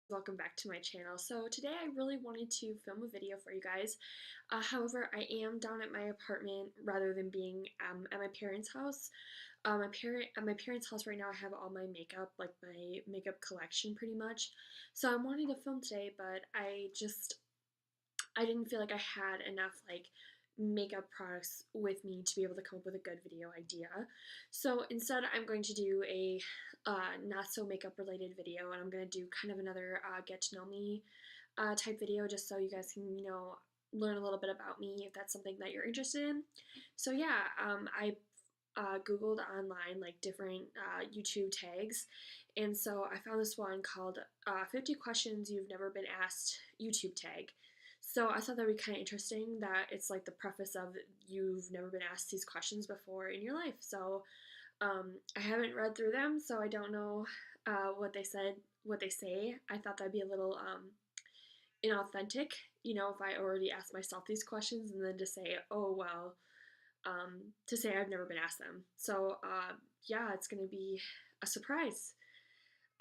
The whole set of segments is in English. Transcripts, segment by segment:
Welcome back to my channel. So today I really wanted to film a video for you guys. However, I am down at my apartment rather than being at my parents' house. At my parents' house right now, I have all my makeup, like my makeup collection pretty much. So I wanted to film today, but I didn't feel like I had enough like makeup products with me to be able to come up with a good video idea. So instead, I'm going to do a not so makeup related video, and I'm going to do kind of another get to know me type video just so you guys can, learn a little bit about me if that's something that you're interested in. So yeah, I Googled online like different YouTube tags, and so I found this one called 50 Questions You've Never Been Asked YouTube tag. So I thought that would be kind of interesting that it's like the preface of you've never been asked these questions before in your life. So I haven't read through them, so I don't know what they say. I thought that'd be a little inauthentic, if I already asked myself these questions and then to say, oh well, to say I've never been asked them. So yeah, it's gonna be a surprise.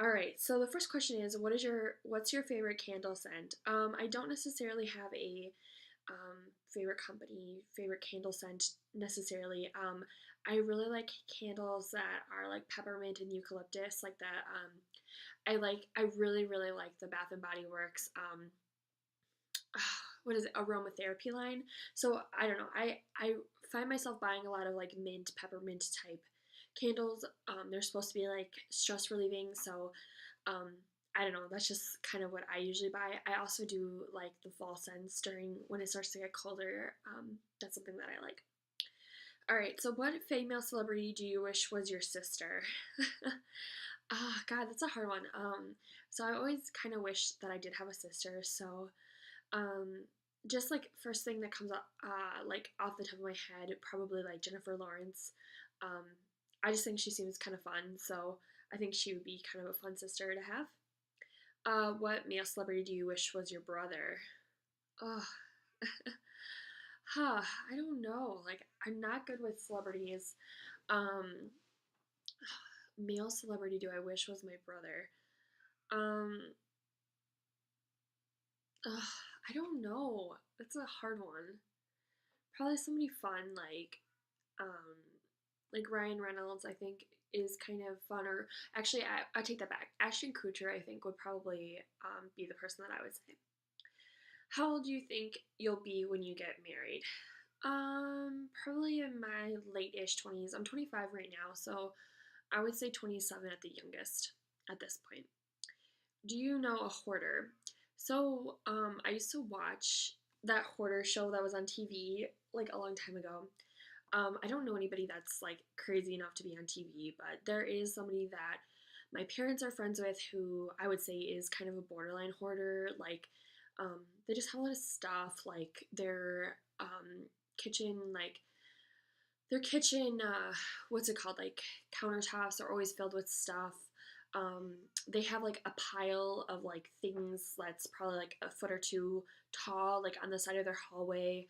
All right. So the first question is, what's your favorite candle scent? I don't necessarily have a favorite company, favorite candle scent necessarily. I really like candles that are like peppermint and eucalyptus, like that. I really really like the Bath and Body Works. What is it, aromatherapy line. So I don't know, I find myself buying a lot of like mint peppermint type candles. They're supposed to be like stress relieving, so um I don't know, that's just kind of what I usually buy. I also do like the fall scents during when it starts to get colder. That's something that I like. All right, so what female celebrity do you wish was your sister? God, that's a hard one. So I always kind of wish that I did have a sister. So um, just like first thing that comes up, like off the top of my head, probably like Jennifer Lawrence. Um, I just think she seems kind of fun, so I think she would be kind of a fun sister to have. What male celebrity do you wish was your brother? Oh, huh, I don't know. Like, I'm not good with celebrities. Um, Male celebrity do I wish was my brother? Um, ugh, I don't know. That's a hard one. Probably somebody fun um like Ryan Reynolds, I think is kind of fun. Or actually, I take that back. Ashton Kutcher, I think, would probably be the person that I would say. How old do you think you'll be when you get married? Probably in my late-ish 20s. I'm 25 right now, so I would say 27 at the youngest at this point. Do you know a hoarder? So, I used to watch that hoarder show that was on TV like a long time ago. I don't know anybody that's like crazy enough to be on TV, but there is somebody that my parents are friends with who I would say is kind of a borderline hoarder. Like, they just have a lot of stuff, like kitchen, like their kitchen, what's it called? Like countertops are always filled with stuff. They have like a pile of like things that's probably like a foot or two tall, like on the side of their hallway.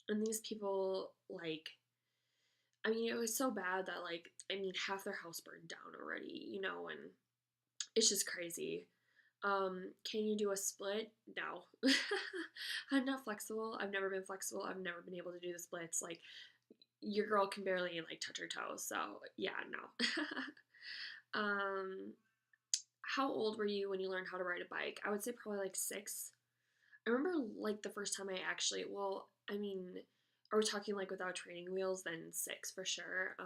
And these people, like, I mean, it was so bad that, like, I mean, half their house burned down already, and it's just crazy. Can you do a split? No. I'm not flexible. I've never been flexible. I've never been able to do the splits. Like, your girl can barely like touch her toes. So yeah, no. um, how old were you when you learned how to ride a bike? I would say probably like 6. I remember like the first time I actually, well, I mean, are we talking like without training wheels? Then 6 for sure.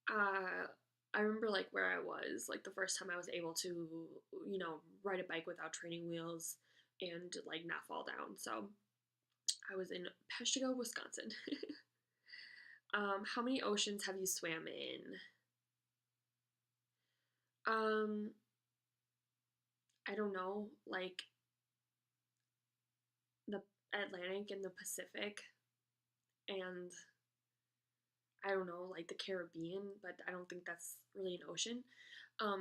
Uh, I remember like where I was, like the first time I was able to, ride a bike without training wheels and like not fall down. So I was in Peshtigo, Wisconsin. How many oceans have you swam in? Um, I don't know, like the Atlantic and the Pacific, and I don't know, like the Caribbean, but I don't think that's really an ocean.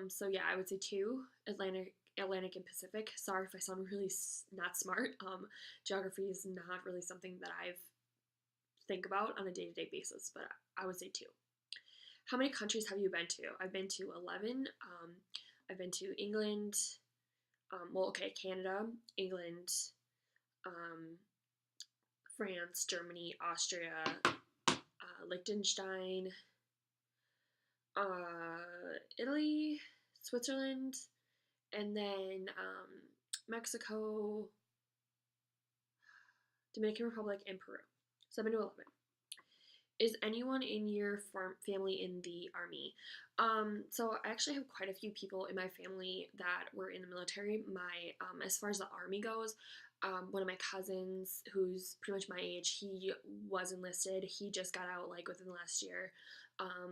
So yeah, I would say 2, Atlantic and Pacific. Sorry if I sound really not smart. Geography is not really something that I've think about on a day-to-day basis, but I would say 2. How many countries have you been to? I've been to 11. I've been to England, well, okay, Canada, England, um, France, Germany, Austria, Liechtenstein, Italy, Switzerland, and then Mexico, Dominican Republic, and Peru. So I've been to 11. Is anyone in your family in the army? So I actually have quite a few people in my family that were in the military. As far as the army goes, one of my cousins, who's pretty much my age, he was enlisted. He just got out like within the last year.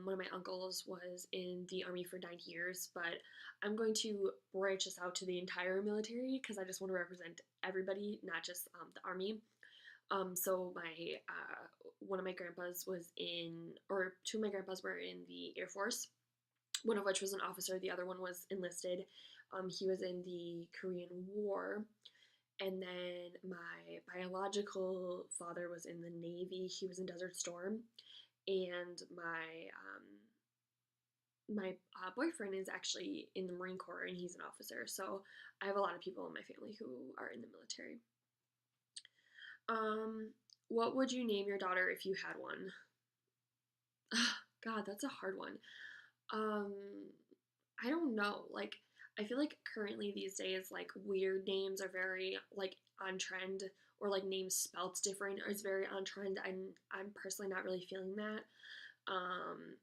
One of my uncles was in the army for 9 years, but I'm going to branch this out to the entire military because I just want to represent everybody, not just the army. So my one of my grandpas was in, or two of my grandpas were in the Air Force. One of which was an officer. The other one was enlisted. He was in the Korean War. And then my biological father was in the Navy. He was in Desert Storm. And my boyfriend is actually in the Marine Corps, and he's an officer. So I have a lot of people in my family who are in the military. What would you name your daughter if you had one? God, that's a hard one. Um, I don't know. Like, I feel like currently these days, like, weird names are very, like, on trend, or, like, names spelt different is very on trend, and I'm personally not really feeling that. Um,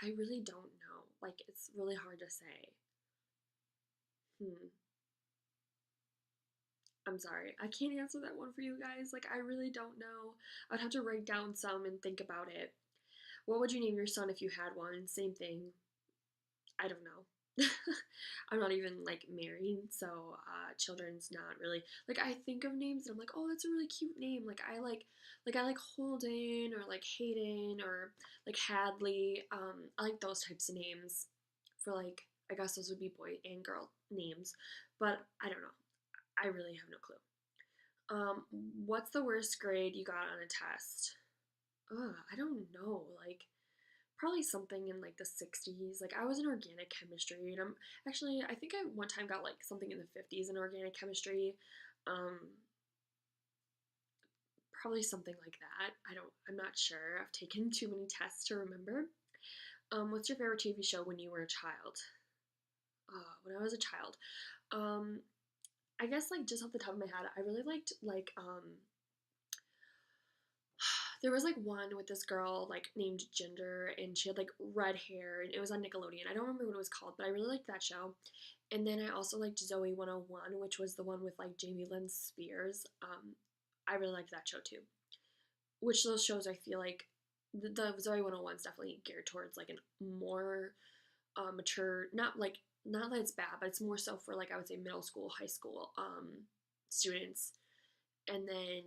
I really don't know. Like, it's really hard to say. Hmm. I'm sorry. I can't answer that one for you guys. Like, I really don't know. I'd have to write down some and think about it. What would you name your son if you had one? Same thing. I don't know. I'm not even like married, so children's not really like I think of names and I'm like, oh, that's a really cute name. Like I like Holden or like Hayden or like Hadley. I like those types of names for like I guess those would be boy and girl names, but I don't know. I really have no clue. What's the worst grade you got on a test? Ugh, I don't know. Like probably something in like the 60s. Like I was in organic chemistry, and I think I one time got like something in the 50s in organic chemistry. Um, Probably something like that. I'm not sure. I've taken too many tests to remember. What's your favorite TV show when you were a child? When I was a child, um, I guess like just off the top of my head, I really liked like there was like one with this girl like named Ginger, and she had like red hair, and it was on Nickelodeon. I don't remember what it was called, but I really liked that show. And then I also liked Zoe 101, which was the one with like Jamie Lynn Spears. I really liked that show too. Which those shows I feel like the Zoe 101 is definitely geared towards like a more mature, not that it's bad, but it's more so for like I would say middle school, high school students. And then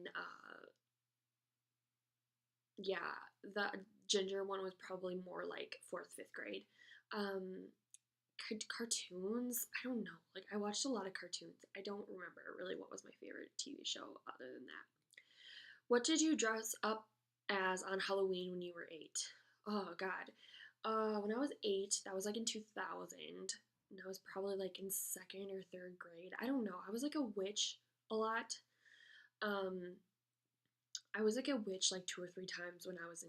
yeah, the Ginger one was probably more like fourth, fifth grade. Um, Cartoons, I don't know. Like I watched a lot of cartoons. I don't remember really what was my favorite TV show other than that. What did you dress up as on Halloween when you were 8? Oh God. When I was 8, that was like in 2000. And I was probably like in second or third grade. I don't know. I was like a witch a lot. Um, I was like a witch like 2 or 3 times when I was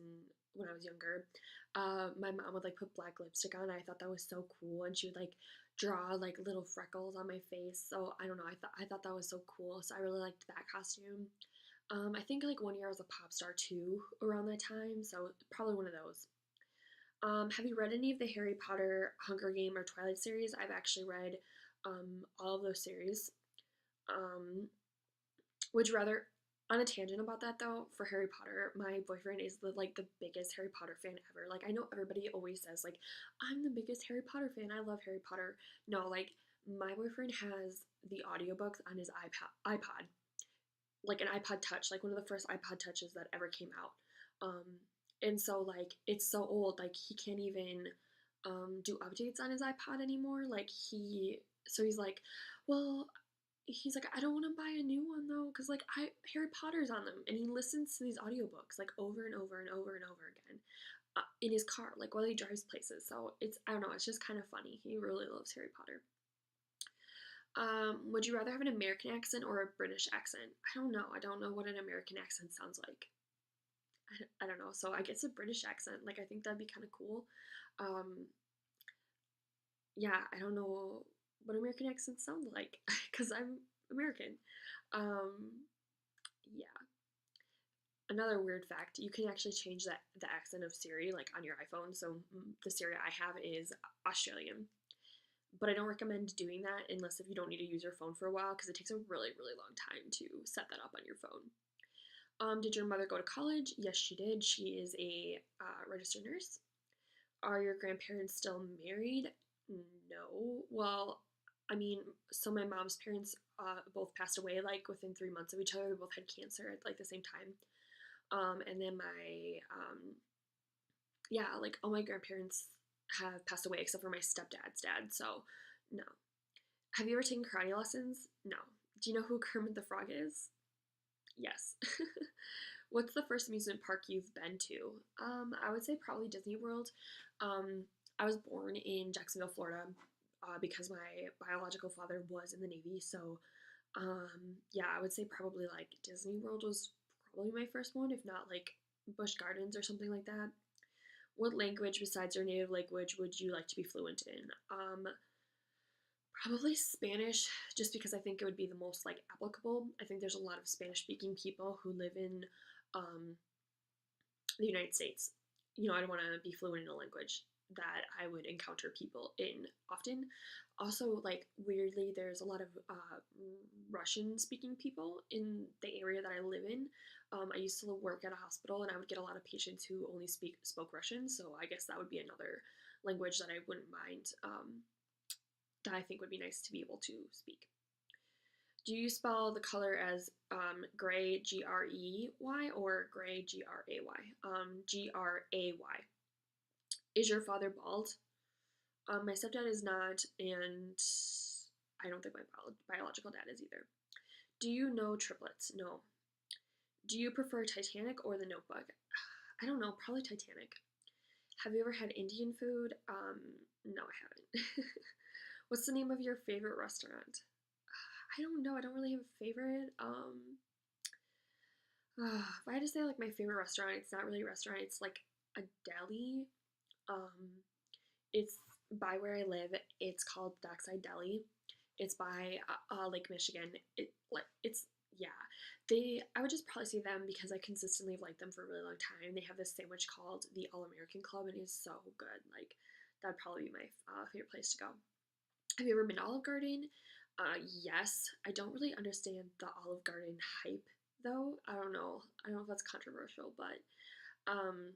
younger. My mom would like put black lipstick on. I thought that was so cool, and she would like draw like little freckles on my face. So I don't know. I thought that was so cool. So I really liked that costume. I think like one year I was a pop star too around that time. So probably one of those. Have you read any of the Harry Potter, Hunger Game, or Twilight series? I've actually read all of those series. Um, would you rather, on a tangent about that though, for Harry Potter, my boyfriend is the biggest Harry Potter fan ever. Like I know everybody always says like I'm the biggest Harry Potter fan. I love Harry Potter. No, like my boyfriend has the audiobooks on his iPod, like an iPod Touch, like one of the first iPod Touches that ever came out. Um, and so like it's so old, like he can't even do updates on his iPod anymore. He's like, well, he's like, I don't want to buy a new one though, because like Harry Potter's on them, and he listens to these audiobooks like over and over and over and over again. in his car, like while he drives places. So I don't know, it's just kind of funny. He really loves Harry Potter. Would you rather have an American accent or a British accent? I don't know. I don't know what an American accent sounds like. I don't know. So I guess a British accent. Like I think that'd be kind of cool. Um, yeah, I don't know what American accents sound like because I'm American. Um, yeah. Another weird fact: you can actually change the accent of Siri like on your iPhone. So the Siri I have is Australian, but I don't recommend doing that unless if you don't need to use your phone for a while because it takes a really long time to set that up on your phone. Did your mother go to college? Yes, she did. She is a registered nurse. Are your grandparents still married? No. Well, I mean, so my mom's parents both passed away like within 3 months of each other. They both had cancer at like the same time. And then yeah, like all my grandparents have passed away except for my stepdad's dad. So, no. Have you ever taken karate lessons? No. Do you know who Kermit the Frog is? Yes. What's the first amusement park you've been to? I would say probably Disney World. Um, I was born in Jacksonville, Florida, because my biological father was in the Navy. So, yeah, I would say probably like Disney World was probably my first one, if not like Busch Gardens or something like that. What language besides your native language would you like to be fluent in? Probably Spanish, just because I think it would be the most like applicable. I think there's a lot of Spanish speaking people who live in um, the United States. You know, I don't want to be fluent in a language that I would encounter people in often. Also, like weirdly, there's a lot of Russian speaking people in the area that I live in. I used to work at a hospital, and I would get a lot of patients who only spoke Russian. So I guess that would be another language that I wouldn't mind. That I think would be nice to be able to speak. Do you spell the color as gray, Grey, or gray, Gray? Gray. Is your father bald? My stepdad is not, and I don't think my biological dad is either. Do you know triplets? No. Do you prefer Titanic or The Notebook? I don't know, probably Titanic. Have you ever had Indian food? No, I haven't. What's the name of your favorite restaurant? I don't know. I don't really have a favorite. If I had to say like my favorite restaurant, it's not really a restaurant. It's like a deli. Um, it's by where I live. It's called Dockside Deli. It's by Lake Michigan. It's yeah. I would just probably say them because I consistently have liked them for a really long time. They have this sandwich called the All American Club, and it's so good. Like that'd probably be my favorite place to go. Have you ever been to Olive Garden? Yes. I don't really understand the Olive Garden hype though. I don't know. I don't know if that's controversial, but um,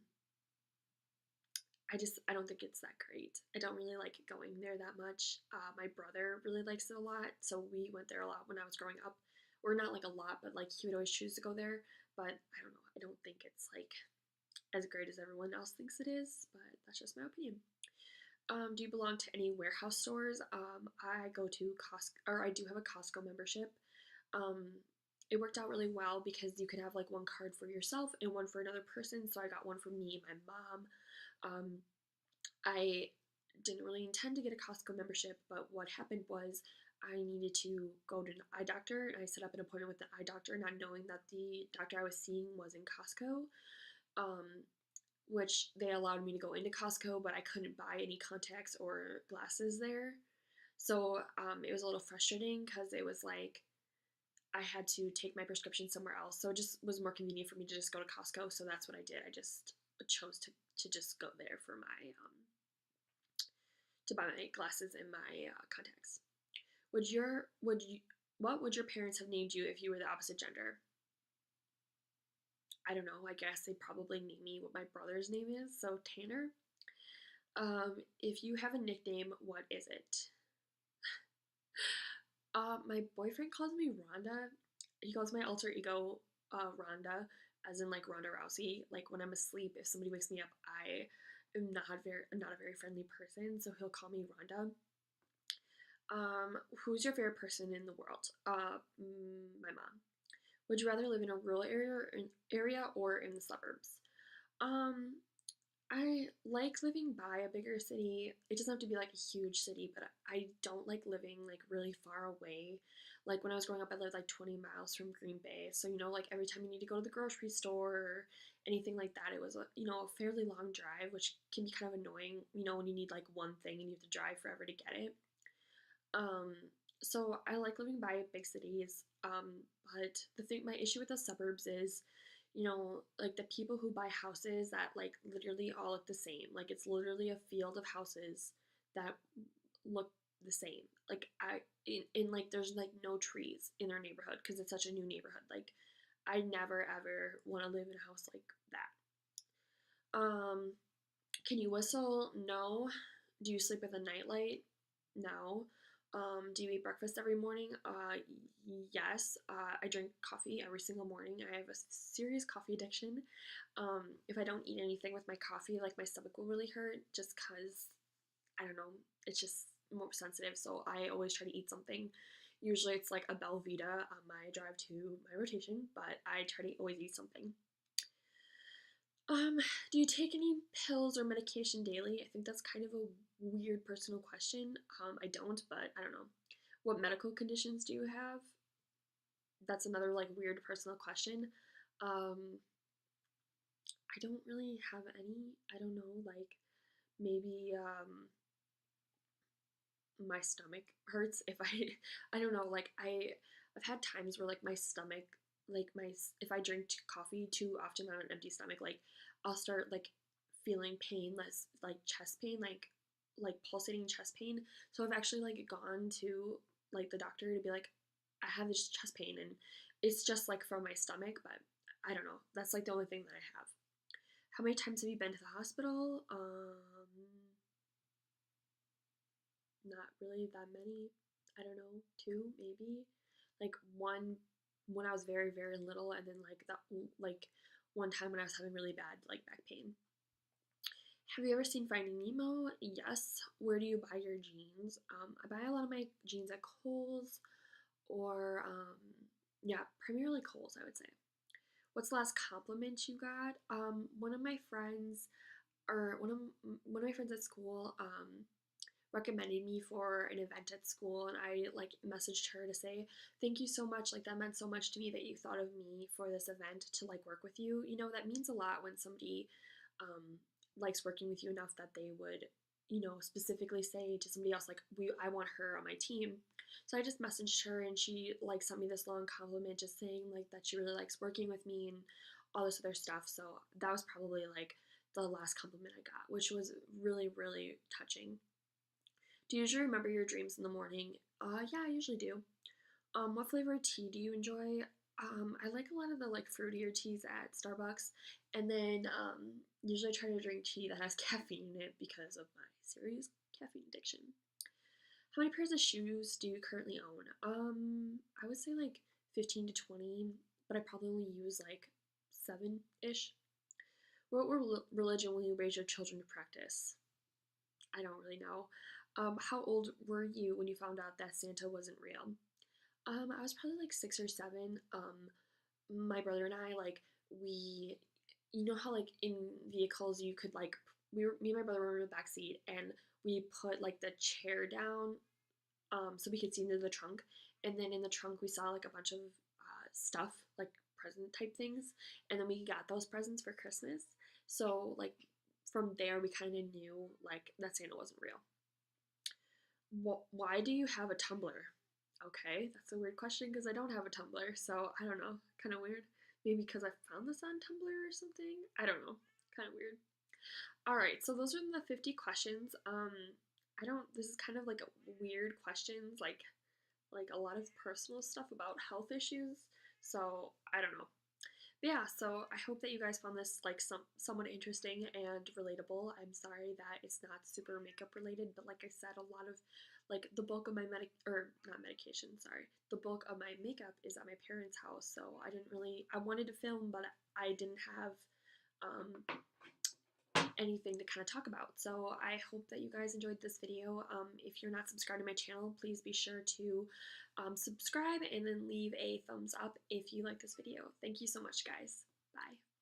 I don't think it's that great. I don't really like going there that much. My brother really likes it a lot, so we went there a lot when I was growing up. Or not like a lot, but like he would always choose to go there. But I don't know. I don't think it's like as great as everyone else thinks it is. But that's just my opinion. Do you belong to any warehouse stores? I go to Costco, or I do have a Costco membership. Um, it worked out really well because you could have like one card for yourself and one for another person. So I got one for me and my mom. I didn't really intend to get a Costco membership, but what happened was I needed to go to an eye doctor, and I set up an appointment with the eye doctor, not knowing that the doctor I was seeing was in Costco. Um, which they allowed me to go into Costco, but I couldn't buy any contacts or glasses there. So it was a little frustrating because it was like I had to take my prescription somewhere else. So it just was more convenient for me to just go to Costco. So that's what I did. I just chose to just go there for my to buy my glasses and my contacts. Would you what would your parents have named you if you were the opposite gender? I don't know. I guess they probably named me what my brother's name is, so Tanner. If you have a nickname, what is it? My boyfriend calls me Rhonda. He calls my alter ego Rhonda, as in like Ronda Rousey. Like when I'm asleep, if somebody wakes me up, I am not a very friendly person, so he'll call me Rhonda. Who's your favorite person in the world? My mom. Would you rather live in a rural area or in the suburbs? Um, I like living by a bigger city. It doesn't have to be like a huge city, but I don't like living like really far away. Like when I was growing up, I lived like 20 miles from Green Bay. So, like every time you need to go to the grocery store or anything like that, it was a fairly long drive, which can be kind of annoying, when you need like one thing and you have to drive forever to get it. Um, so I like living by big cities. But my issue with the suburbs is, like the people who buy houses that like literally all look the same. Like it's literally a field of houses that look the same. Like in like there's like no trees in their neighborhood because it's such a new neighborhood. Like I never ever want to live in a house like that. Can you whistle? No. Do you sleep with a nightlight? No. Do you eat breakfast every morning? Yes. I drink coffee every single morning. I have a serious coffee addiction. If I don't eat anything with my coffee, like my stomach will really hurt just because, I don't know, it's just more sensitive. So I always try to eat something. Usually it's like a Belvita on my drive to my rotation, but I try to always eat something. Um, do you take any pills or medication daily? I think that's kind of a weird personal question. I don't, but I don't know. What medical conditions do you have? That's another like weird personal question. Um, I don't really have any. I don't know, like maybe my stomach hurts if I I don't know, like I've had times where like my stomach like my if I drink coffee too often on an empty stomach, like I'll start like feeling pain, less like chest pain, like pulsating chest pain. So I've actually like gone to like the doctor to be like, I have this chest pain and it's just like from my stomach, but I don't know. That's like the only thing that I have. How many times have you been to the hospital? Not really that many. I don't know, two maybe. Like one when I was very very little, and then like one time when I was having really bad like back pain. Have you ever seen Finding Nemo? Yes. Where do you buy your jeans? I buy a lot of my jeans at Kohl's or yeah, primarily Kohl's, I would say. What's the last compliment you got? One of my friends or one of my friends at school recommended me for an event at school, and I like messaged her to say thank you so much, like that meant so much to me that you thought of me for this event to like work with you. That means a lot when somebody likes working with you enough that they would specifically say to somebody else like I want her on my team. So I just messaged her and she like sent me this long compliment just saying like that she really likes working with me and all this other stuff. So that was probably like the last compliment I got, which was really really touching. Do you usually remember your dreams in the morning? Yeah, I usually do. What flavor of tea do you enjoy? I like a lot of the like fruitier teas at Starbucks, and then usually I try to drink tea that has caffeine in it because of my serious caffeine addiction. How many pairs of shoes do you currently own? I would say like 15 to 20, but I probably only use like 7-ish. What religion will you raise your children to practice? I don't really know. How old were you when you found out that Santa wasn't real? I was probably like 6 or 7. My brother and I like we, how like in vehicles you could like me and my brother were in the back seat and we put like the chair down, so we could see into the trunk, and then in the trunk we saw like a bunch of stuff like present type things, and then we got those presents for Christmas. So like from there we kind of knew like that Santa wasn't real. Why do you have a Tumblr? Okay, that's a weird question because I don't have a Tumblr, so I don't know. Kind of weird. Maybe because I found this on Tumblr or something. I don't know. Kind of weird. All right, so those are the 50 questions. I don't. This is kind of like weird questions, like a lot of personal stuff about health issues. So I don't know. But yeah, so I hope that you guys found this like somewhat interesting and relatable. I'm sorry that it's not super makeup related, but like I said, a lot of like the bulk of my not medication, sorry. The bulk of my makeup is at my parents' house, so I wanted to film, but I didn't have um anything to kind of talk about. So I hope that you guys enjoyed this video. If you're not subscribed to my channel, please be sure to subscribe and then leave a thumbs up if you like this video. Thank you so much, guys. Bye.